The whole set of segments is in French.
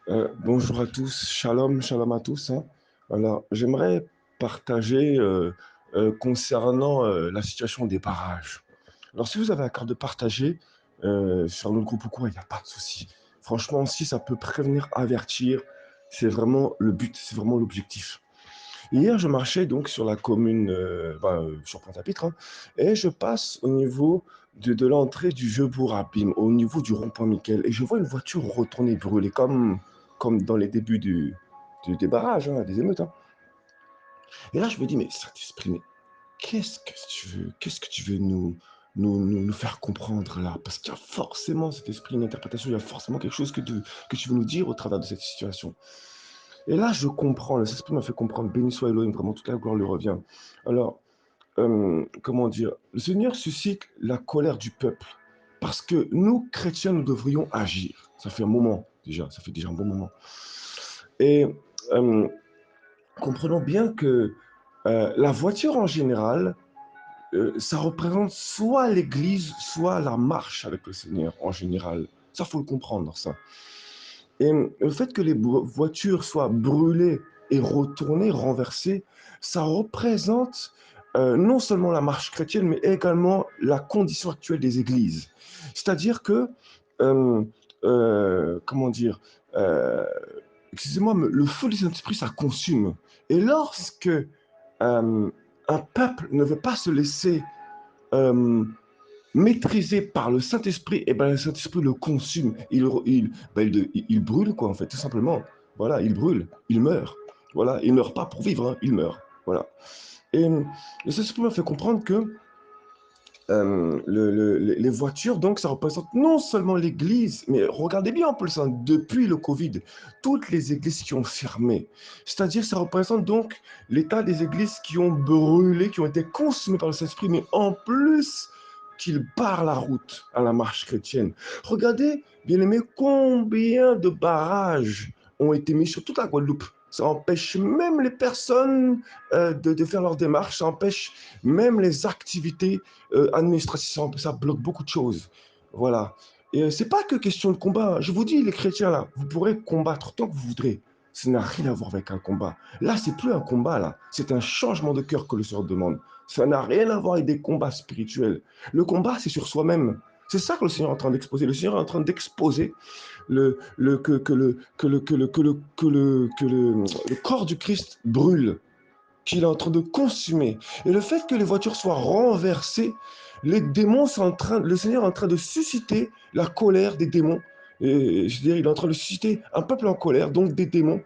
Bonjour à tous, shalom, shalom à tous, hein. Alors, j'aimerais partager concernant la situation des barrages. Alors, si vous avez à cœur de partager sur notre groupe ou quoi, il n'y a pas de souci. Franchement, si ça peut prévenir, avertir, c'est vraiment le but, c'est vraiment l'objectif. Hier, je marchais donc sur la commune, sur Pointe-à-Pitre, hein, et je passe au niveau de l'entrée du Vieux-Bourg à Bim, au niveau du rond-point Miquel, et je vois une voiture retourner brûler, comme dans les débuts des barrages, hein, des émeutes, hein. Et là, je me dis, mais Saint-Esprit, mais qu'est-ce que tu veux nous faire comprendre là? Parce qu'il y a forcément cet esprit, une interprétation, il y a forcément quelque chose que tu veux nous dire au travers de cette situation. Et là, je comprends, le Saint-Esprit m'a fait comprendre, béni soit Elohim, vraiment toute la gloire lui revient. Alors, comment dire? Le Seigneur suscite la colère du peuple parce que nous, chrétiens, nous devrions agir. Ça fait un moment déjà, ça fait déjà un bon moment. Et hem, comprenons bien que, la voiture en général, ça représente soit l'Église, soit la marche avec le Seigneur en général. Ça, faut le comprendre ça. Et le fait que les voitures soient brûlées et retournées, renversées, ça représente non seulement la marche chrétienne, mais également la condition actuelle des églises. C'est-à-dire que, euh, comment dire, euh, excusez-moi, mais le feu du Saint-Esprit, ça consume. Et lorsque un peuple ne veut pas se laisser euh, maîtrisé par le Saint-Esprit, et ben le Saint-Esprit le consume, il brûle, quoi, en fait, tout simplement. Voilà, il brûle, il meurt. Voilà, il ne meurt pas pour vivre, hein, il meurt. Voilà. Et le Saint-Esprit m'a fait comprendre que les voitures, donc, ça représente non seulement l'Église, mais regardez bien en plus, hein, depuis le Covid, toutes les églises qui ont fermé. C'est-à-dire, ça représente donc l'état des églises qui ont brûlé, qui ont été consumées par le Saint-Esprit, mais en plus qu'ils barrent la route à la marche chrétienne. Regardez, bien aimé, combien de barrages ont été mis sur toute la Guadeloupe. Ça empêche même les personnes de faire leurs démarches, ça empêche même les activités administration, ça bloque beaucoup de choses. Voilà. Et c'est pas que question de combat. Je vous dis, les chrétiens, là, vous pourrez combattre tant que vous voudrez. Ça n'a rien à voir avec un combat. Là, c'est plus un combat, là. C'est un changement de cœur que le Seigneur demande. Ça n'a rien à voir avec des combats spirituels. Le combat, c'est sur soi-même. C'est ça que le Seigneur est en train d'exposer. Le Seigneur est en train d'exposer le corps du Christ brûle, qu'il est en train de consumer. Et le fait que les voitures soient renversées, les démons sont en train, le Seigneur est en train de susciter la colère des démons. Et, je veux dire, il est en train de susciter un peuple en colère, donc des démons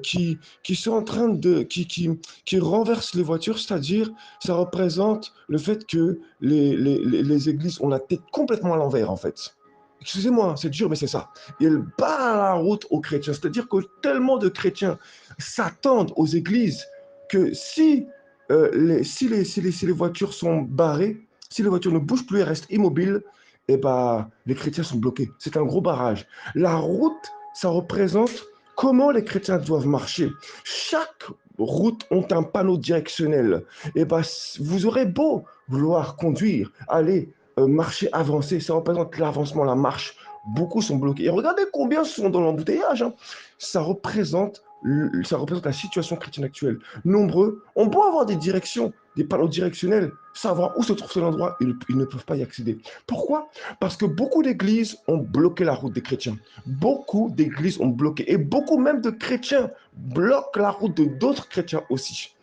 qui sont en train qui renversent les voitures, c'est-à-dire ça représente le fait que les églises ont la tête complètement à l'envers en fait. Excusez-moi, c'est dur, mais c'est ça. Ils barrent la route aux chrétiens, c'est-à-dire que tellement de chrétiens s'attendent aux églises que si les voitures sont barrées, si les voitures ne bougent plus et restent immobiles, eh ben, les chrétiens sont bloqués. C'est un gros barrage. La route, ça représente comment les chrétiens doivent marcher. Chaque route ont un panneau directionnel. Eh ben, vous aurez beau vouloir conduire, aller marcher, avancer, ça représente l'avancement, la marche. Beaucoup sont bloqués. Et regardez combien sont dans l'embouteillage, hein. Ça représente la situation chrétienne actuelle. Nombreux, on peut avoir des directions, des panneaux directionnels, savoir où se trouve cet endroit, ils ne peuvent pas y accéder. Pourquoi? Parce que beaucoup d'églises ont bloqué la route des chrétiens. Beaucoup d'églises ont bloqué, et beaucoup même de chrétiens bloquent la route de d'autres chrétiens aussi.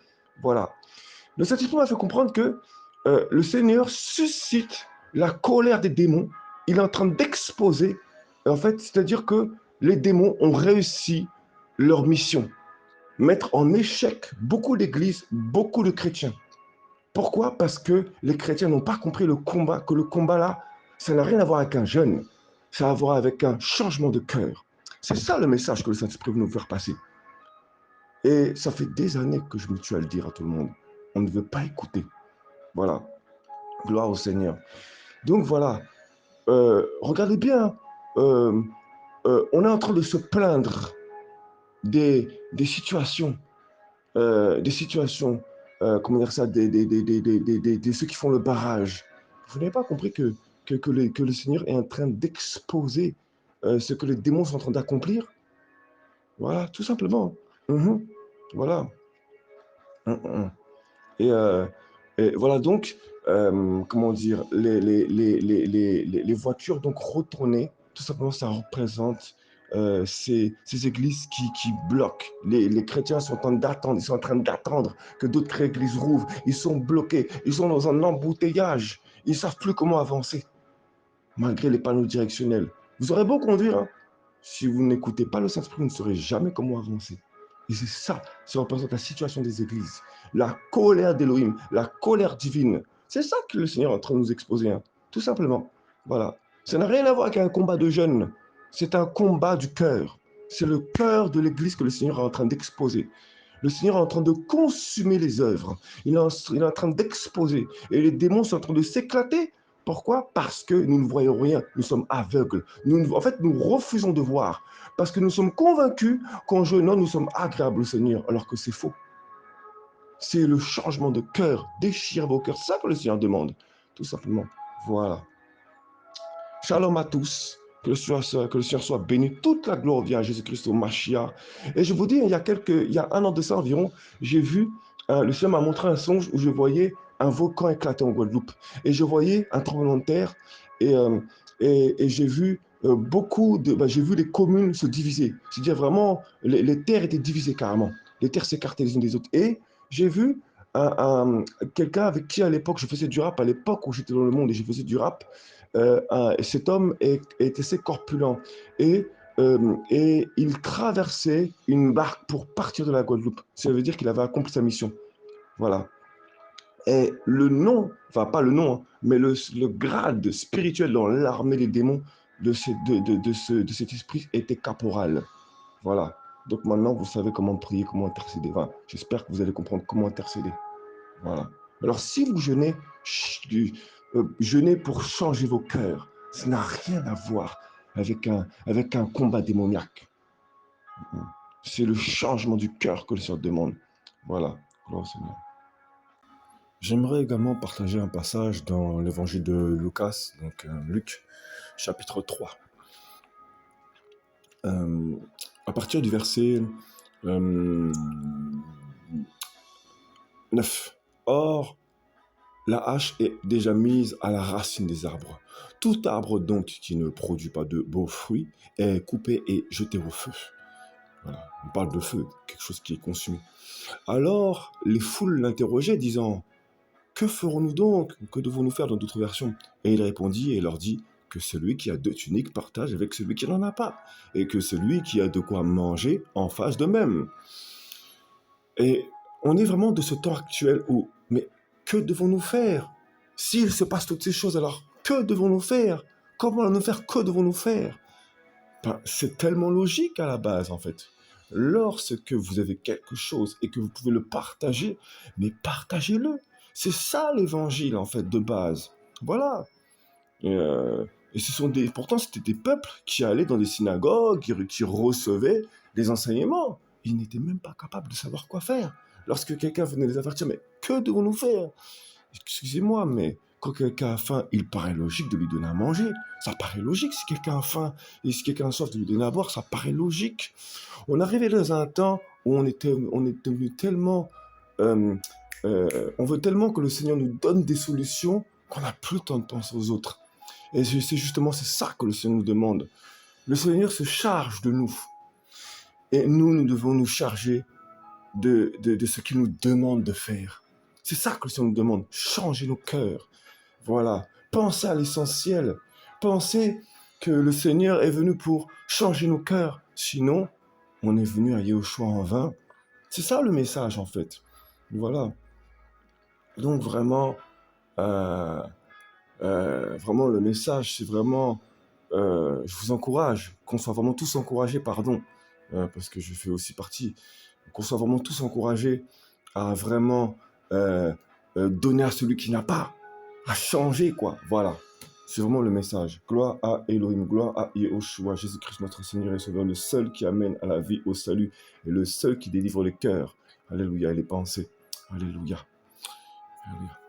Voilà. Le Saint-Esprit m'a fait comprendre que le Seigneur suscite la colère des démons. Il est en train d'exposer, en fait, c'est-à-dire que les démons ont réussi leur mission, mettre en échec beaucoup d'églises, beaucoup de chrétiens. Pourquoi? Parce que les chrétiens n'ont pas compris le combat, que le combat là, ça n'a rien à voir avec un jeûne, ça a à voir avec un changement de cœur. C'est ça le message que le Saint-Esprit veut nous faire passer. Et ça fait des années que je me tue à le dire à tout le monde. On ne veut pas écouter. Voilà. Gloire au Seigneur. Donc voilà. Regardez bien. euh, on est en train de se plaindre des situations comment dire ça, ceux qui font le barrage. Vous n'avez pas compris que le Seigneur est en train d'exposer ce que les démons sont en train d'accomplir? Voilà, tout simplement. Mhm. Voilà. Mhm. Et, euh, et voilà donc, comment dire, les voitures donc retournées, tout simplement, ça représente ces églises qui bloquent. Les chrétiens sont en train d'attendre, ils sont en train d'attendre que d'autres églises rouvrent. Ils sont bloqués, ils sont dans un embouteillage. Ils ne savent plus comment avancer, malgré les panneaux directionnels. Vous aurez beau conduire, hein. Si vous n'écoutez pas le Saint-Esprit, vous ne saurez jamais comment avancer. Et c'est ça, ça représente la situation des églises, la colère d'Élohim, la colère divine. C'est ça que le Seigneur est en train de nous exposer, hein, tout simplement. Voilà. Ça n'a rien à voir avec un combat de jeunes. C'est un combat du cœur. C'est le cœur de l'Église que le Seigneur est en train d'exposer. Le Seigneur est en train de consumer les œuvres. Il est en train d'exposer. Et les démons sont en train de s'éclater. Pourquoi? Parce que nous ne voyons rien. Nous sommes aveugles. En fait, nous refusons de voir. Parce que nous sommes convaincus qu'en jeûnant, nous sommes agréables au Seigneur, alors que c'est faux. C'est le changement de cœur. Déchire vos cœurs. C'est ça que le Seigneur demande. Tout simplement. Voilà. Shalom à tous. Que le Seigneur soit béni. Toute la gloire vient à Jésus-Christ au Mashiach. Et je vous dis, il y a un an de ça environ, j'ai vu, le Seigneur m'a montré un songe où je voyais un volcan éclater en Guadeloupe. Et je voyais un tremblement de terre. Et, et j'ai vu j'ai vu les communes se diviser. C'est-à-dire vraiment, les terres étaient divisées carrément. Les terres s'écartaient les unes des autres. Et j'ai vu quelqu'un avec qui à l'époque je faisais du rap, à l'époque où j'étais dans le monde et je faisais du rap, cet homme est assez corpulent et il traversait une barque pour partir de la Guadeloupe. Ça veut dire qu'il avait accompli sa mission. Voilà. Et le nom, enfin pas le nom, hein, mais le grade spirituel dans l'armée des démons de cet esprit était caporal. Voilà. Donc maintenant, vous savez comment prier, comment intercéder. Enfin, j'espère que vous allez comprendre comment intercéder. Voilà. Alors, si vous jeûnez, jeûnez pour changer vos cœurs. Ça n'a rien à voir avec un combat démoniaque. C'est le changement du cœur que le Seigneur demande. Voilà. Gloire au Seigneur. J'aimerais également partager un passage dans l'évangile de Lucas, donc Luc, chapitre 3. À partir du verset 9. Or, la hache est déjà mise à la racine des arbres. Tout arbre donc qui ne produit pas de beaux fruits est coupé et jeté au feu. Voilà, on parle de feu, quelque chose qui est consumé. Alors les foules l'interrogeaient, disant: que ferons-nous donc? Que devons-nous faire dans d'autres versions? Et il répondit et leur dit que celui qui a 2 tuniques partage avec celui qui n'en a pas, et que celui qui a de quoi manger en fasse de même. Et on est vraiment de ce temps actuel où, mais que devons-nous faire? S'il se passe toutes ces choses, alors que devons-nous faire? Comment allons-nous faire? Que devons-nous faire? C'est tellement logique à la base, en fait. Lorsque vous avez quelque chose et que vous pouvez le partager, mais partagez-le. C'est ça l'évangile, en fait, de base. Voilà. Et pourtant, c'était des peuples qui allaient dans des synagogues, qui recevaient des enseignements. Ils n'étaient même pas capables de savoir quoi faire. Lorsque quelqu'un venait les avertir, mais que devons-nous faire? Excusez-moi, mais quand quelqu'un a faim, il paraît logique de lui donner à manger. Ça paraît logique. Si quelqu'un a faim et si quelqu'un a soif, de lui donner à boire, ça paraît logique. On arrivait dans un temps où on est devenu tellement... on veut tellement que le Seigneur nous donne des solutions qu'on n'a plus le temps de penser aux autres. Et c'est ça que le Seigneur nous demande. Le Seigneur se charge de nous. Et nous devons nous charger de ce qu'il nous demande de faire. C'est ça que le Seigneur nous demande. Changer nos cœurs. Voilà. Pensez à l'essentiel. Pensez que le Seigneur est venu pour changer nos cœurs. Sinon, on est venu à Yahushua en vain. C'est ça le message, en fait. Voilà. Donc, vraiment, vraiment, le message, c'est vraiment... je vous encourage, qu'on soit vraiment tous encouragés, parce que je fais aussi partie, qu'on soit vraiment tous encouragés à vraiment donner à celui qui n'a pas, à changer, quoi. Voilà, c'est vraiment le message. Gloire à Elohim, gloire à Yahushua, Jésus-Christ notre Seigneur et Sauveur, le seul qui amène à la vie, au salut, et le seul qui délivre les cœurs. Alléluia, et les pensées. Alléluia. Alléluia.